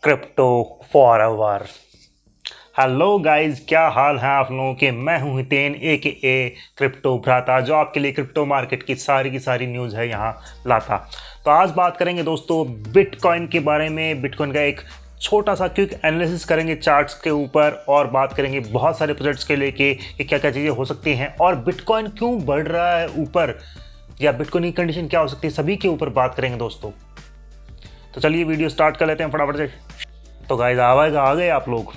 Crypto forever. Hello guys, क्या हाल है आप लोगों के। मैं हूं हितेन ए क्रिप्टो भ्राता, जो आपके लिए क्रिप्टो मार्केट की सारी न्यूज़ है यहाँ लाता। तो आज बात करेंगे दोस्तों बिटकॉइन के बारे में। बिटकॉइन का एक छोटा सा क्विक एनालिसिस करेंगे चार्ट्स के ऊपर, और बात करेंगे बहुत सारे प्रोजेक्ट्स के लेके कि क्या क्या चीज़ें हो सकती हैं और बिटकॉइन क्यों बढ़ रहा है ऊपर, या बिटकॉइन की कंडीशन क्या हो सकती है, सभी के ऊपर बात करेंगे दोस्तों। तो चलिए वीडियो स्टार्ट कर लेते हैं फटाफट से। तो गाइस आ गए आप लोग।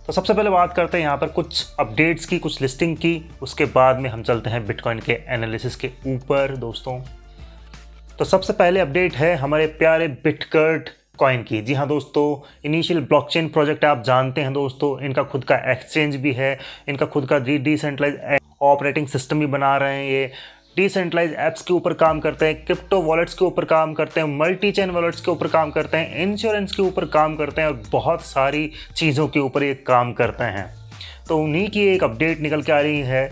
तो सबसे पहले बात करते हैं यहाँ पर कुछ अपडेट्स की, कुछ लिस्टिंग की, उसके बाद में हम चलते हैं बिटकॉइन के एनालिसिस के ऊपर दोस्तों। तो सबसे पहले अपडेट है हमारे प्यारे बिटकर्ट कॉइन की। जी हाँ दोस्तों, इनिशियल ब्लॉकचेन प्रोजेक्ट आप जानते हैं दोस्तों, इनका खुद का एक्सचेंज भी है, इनका खुद का डिसेंट्रलाइज ऑपरेटिंग सिस्टम भी बना रहे हैं। ये डिसेंट्रलाइज ऐप्स के ऊपर काम करते हैं, क्रिप्टो वॉलेट्स के ऊपर काम करते हैं, मल्टी चेन वॉलेट्स के ऊपर काम करते हैं, इंश्योरेंस के ऊपर काम करते हैं और बहुत सारी चीज़ों के ऊपर ये काम करते हैं। तो उन्हीं की एक अपडेट निकल के आ रही है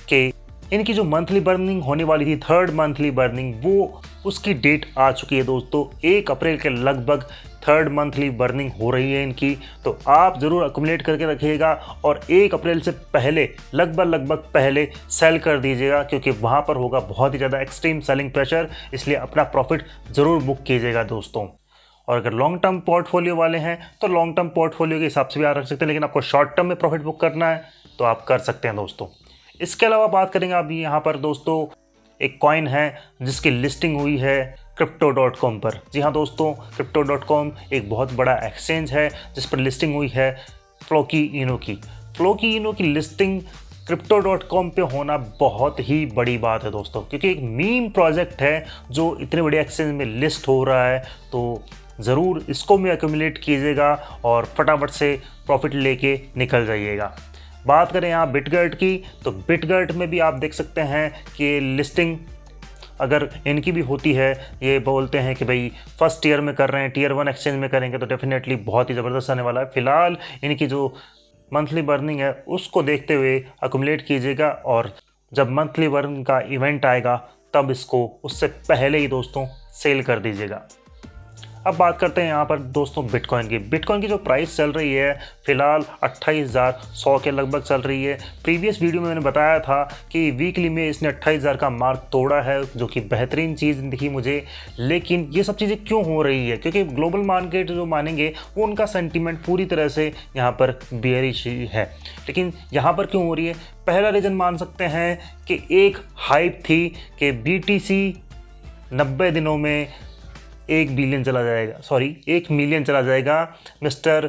कि इनकी जो मंथली बर्निंग होने वाली थी, थर्ड मंथली बर्निंग, वो उसकी डेट आ चुकी है दोस्तों। 1 अप्रैल के लगभग थर्ड मंथली बर्निंग हो रही है इनकी। तो आप ज़रूर अकुमुलेट करके रखिएगा और 1 अप्रैल से पहले लगभग पहले सेल कर दीजिएगा, क्योंकि वहाँ पर होगा बहुत ही ज़्यादा एक्सट्रीम सेलिंग प्रेशर। इसलिए अपना प्रॉफिट ज़रूर बुक कीजिएगा दोस्तों। और अगर लॉन्ग टर्म पोर्टफोलियो वाले हैं तो लॉन्ग टर्म पोर्टफोलियो के हिसाब से भी आप रख सकते हैं, लेकिन आपको शॉर्ट टर्म में प्रॉफिट बुक करना है तो आप कर सकते हैं दोस्तों। इसके अलावा बात करेंगे अब यहाँ पर दोस्तों, एक कॉइन है जिसकी लिस्टिंग हुई है crypto.com पर। जी हाँ दोस्तों, crypto.com एक बहुत बड़ा एक्सचेंज है जिस पर लिस्टिंग हुई है फ्लोकी इनो की। फ्लोकी इनो की लिस्टिंग crypto.com पे होना बहुत ही बड़ी बात है दोस्तों, क्योंकि एक मीम प्रोजेक्ट है जो इतने बड़े एक्सचेंज में लिस्ट हो रहा है। तो ज़रूर इसको भी एक्यूमुलेट कीजिएगा और फटाफट से प्रॉफिट लेके निकल जाइएगा। बात करें यहाँ बिटगर्ट की, तो बिटगर्ट में भी आप देख सकते हैं कि लिस्टिंग अगर इनकी भी होती है, ये बोलते हैं कि भाई फर्स्ट ईयर में कर रहे हैं, टियर 1 एक्सचेंज में करेंगे तो डेफिनेटली बहुत ही ज़बरदस्त आने वाला है। फिलहाल इनकी जो मंथली बर्निंग है उसको देखते हुए अकुमुलेट कीजिएगा, और जब मंथली बर्न का इवेंट आएगा तब इसको उससे पहले ही दोस्तों सेल कर दीजिएगा। अब बात करते हैं यहाँ पर दोस्तों बिटकॉइन की। बिटकॉइन की जो प्राइस चल रही है फिलहाल 28,100 के लगभग चल रही है। प्रीवियस वीडियो में मैंने बताया था कि वीकली में इसने 28,000 का मार्क तोड़ा है, जो कि बेहतरीन चीज़ दिखी मुझे। लेकिन ये सब चीज़ें क्यों हो रही है, क्योंकि ग्लोबल मार्केट जो मानेंगे वो उनका सेंटीमेंट पूरी तरह से यहाँ पर बेयरिश है। लेकिन यहाँ पर क्यों हो रही है, पहला रीज़न मान सकते हैं कि एक हाइप थी कि BTC 90 दिनों में 1 मिलियन चला जाएगा। मिस्टर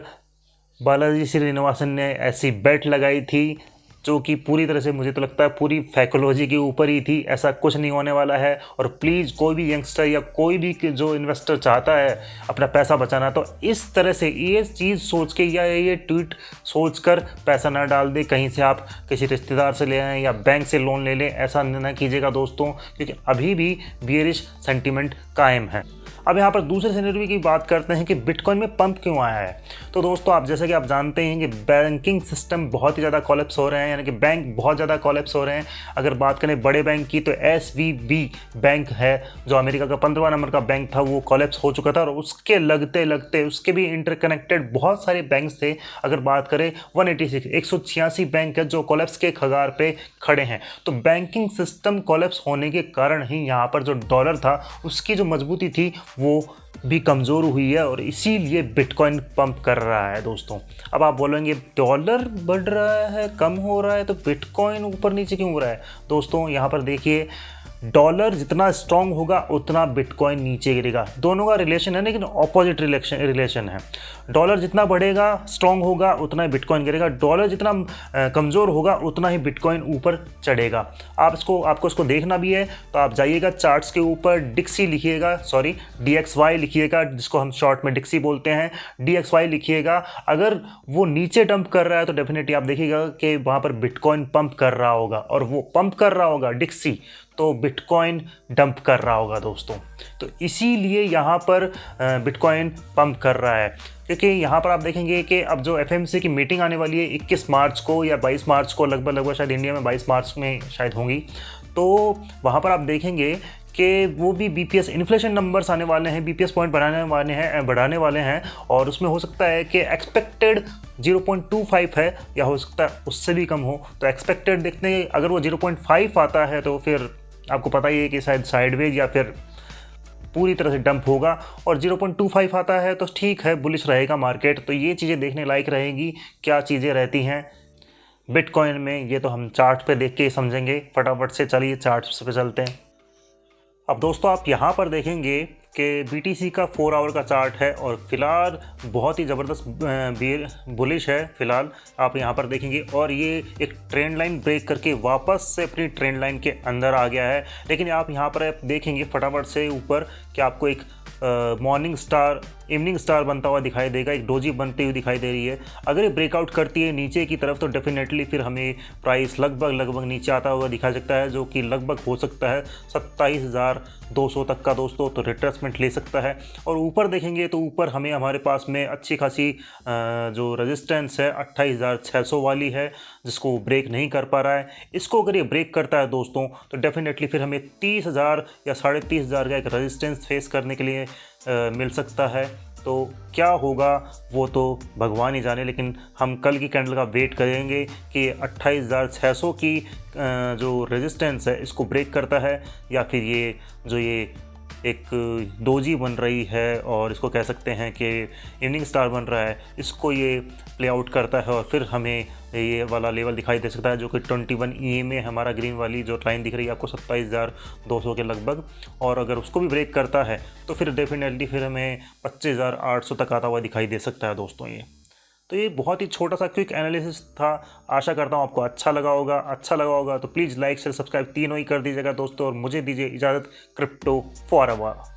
बालाजी श्रीनिवासन ने ऐसी बेट लगाई थी जो कि पूरी तरह से मुझे तो लगता है पूरी साइकोलॉजी के ऊपर ही थी। ऐसा कुछ नहीं होने वाला है। और प्लीज़ कोई भी यंगस्टर या कोई भी जो इन्वेस्टर चाहता है अपना पैसा बचाना, तो इस तरह से ये चीज़ सोच के या ये ट्वीट सोच कर पैसा ना डाल दे, कहीं से आप किसी रिश्तेदार से ले आएँ या बैंक से लोन ले लें, ऐसा ना कीजिएगा दोस्तों, क्योंकि अभी भी बियरिश सेंटीमेंट कायम है। अब यहाँ पर दूसरे सिनेरियो की बात करते हैं कि बिटकॉइन में पंप क्यों आया है। तो दोस्तों आप जैसा कि आप जानते हैं कि बैंकिंग सिस्टम बहुत ही ज़्यादा कोलैप्स हो रहे हैं, यानी कि बैंक बहुत ज़्यादा कोलैप्स हो रहे हैं। अगर बात करें बड़े बैंक की तो SVB बैंक है जो अमेरिका का 15वां नंबर का बैंक था, वो कोलैप्स हो चुका था, और उसके लगते उसके भी इंटरकनेक्टेड बहुत सारे बैंक्स थे। अगर बात करें 186 बैंक है जो कोलैप्स के कगार पे खड़े हैं। तो बैंकिंग सिस्टम कोलैप्स होने के कारण ही यहाँ पर जो डॉलर था उसकी जो मजबूती थी वो भी कमज़ोर हुई है, और इसीलिए बिटकॉइन पंप कर रहा है दोस्तों। अब आप बोलेंगे डॉलर बढ़ रहा है, कम हो रहा है, तो बिटकॉइन ऊपर नीचे क्यों हो रहा है। दोस्तों यहाँ पर देखिए, डॉलर जितना स्ट्रांग होगा उतना बिटकॉइन नीचे गिरेगा। दोनों का रिलेशन है लेकिन ऑपोजिट रिलेशन है। डॉलर जितना बढ़ेगा स्ट्रांग होगा उतना ही बिटकॉइन गिरेगा, डॉलर जितना कमज़ोर होगा उतना ही बिटकॉइन ऊपर चढ़ेगा। आपको इसको देखना भी है तो आप जाइएगा चार्ट्स के ऊपर, DXY लिखिएगा, जिसको हम शॉर्ट में डिक्सी बोलते हैं। DXY लिखिएगा। अगर वो नीचे डंप कर रहा है तो डेफिनेटली आप देखिएगा कि वहाँ पर बिटकॉइन पंप कर रहा होगा, और वो पंप कर रहा होगा डिक्सी तो बिटकॉइन डंप कर रहा होगा दोस्तों। तो इसीलिए यहाँ पर बिटकॉइन पंप कर रहा है, क्योंकि यहाँ पर आप देखेंगे कि अब जो FMC की मीटिंग आने वाली है 21 मार्च को या 22 मार्च को, लगभग शायद इंडिया में 22 मार्च में शायद होंगी। तो वहाँ पर आप देखेंगे कि वो भी बीपीएस इन्फ्लेशन नंबर्स आने वाले हैं, बीपीएस पॉइंट बढ़ाने वाले हैं और उसमें हो सकता है कि एक्सपेक्टेड 0.25 है या हो सकता है उससे भी कम हो। तो एक्सपेक्टेड देखते हैं, अगर वो 0.5 आता है तो फिर आपको पता ही है कि शायद साइडवेज या फिर पूरी तरह से डंप होगा, और 0.25 आता है तो ठीक है, बुलिश रहेगा मार्केट। तो ये चीज़ें देखने लायक रहेंगी, क्या चीज़ें रहती हैं बिटकॉइन में, ये तो हम चार्ट पे देख के ही समझेंगे। फटाफट से चलिए चार्ट्स पे चलते हैं। अब दोस्तों आप यहाँ पर देखेंगे कि BTC का 4 आवर का चार्ट है और फिलहाल बहुत ही ज़बरदस्त बुलिश है फिलहाल, आप यहाँ पर देखेंगे। और ये एक ट्रेंड लाइन ब्रेक करके वापस से अपनी ट्रेंड लाइन के अंदर आ गया है। लेकिन आप यहाँ पर देखेंगे फटाफट से ऊपर कि आपको एक मॉर्निंग स्टार, इवनिंग स्टार बनता हुआ दिखाई देगा, एक डोजी बनती हुई दिखाई दे रही है। अगर ये ब्रेकआउट करती है नीचे की तरफ तो डेफिनेटली फिर हमें प्राइस लगभग नीचे आता हुआ दिखा सकता है, जो कि लगभग हो सकता है 27,200 तक का दोस्तों, तो रिट्रेसमेंट ले सकता है। और ऊपर देखेंगे तो ऊपर हमें हमारे पास में अच्छी खासी जो रेजिस्टेंस है 28,600 वाली है, जिसको ब्रेक नहीं कर पा रहा है। इसको अगर ये ब्रेक करता है दोस्तों तो डेफिनेटली फिर हमें 30,000 या 30,500 का एक रेजिस्टेंस फेस करने के लिए मिल सकता है। तो क्या होगा वो तो भगवान ही जाने, लेकिन हम कल की कैंडल का वेट करेंगे कि 28,600 की जो रेजिस्टेंस है इसको ब्रेक करता है, या फिर ये जो ये एक डोजी बन रही है और इसको कह सकते हैं कि इवनिंग स्टार बन रहा है, इसको ये प्ले आउट करता है और फिर हमें ये वाला लेवल दिखाई दे सकता है, जो कि 21 EMA हमारा ग्रीन वाली जो लाइन दिख रही है आपको 27,200 के लगभग। और अगर उसको भी ब्रेक करता है तो फिर डेफिनेटली फिर हमें 25,800 तक आता हुआ दिखाई दे सकता है दोस्तों ये। तो ये बहुत ही छोटा सा क्विक एनालिसिस था, आशा करता हूँ आपको अच्छा लगा होगा। तो प्लीज़ लाइक शेयर सब्सक्राइब तीनों ही कर दीजिएगा दोस्तों, और मुझे दीजिए इजाज़त। Crypto forever.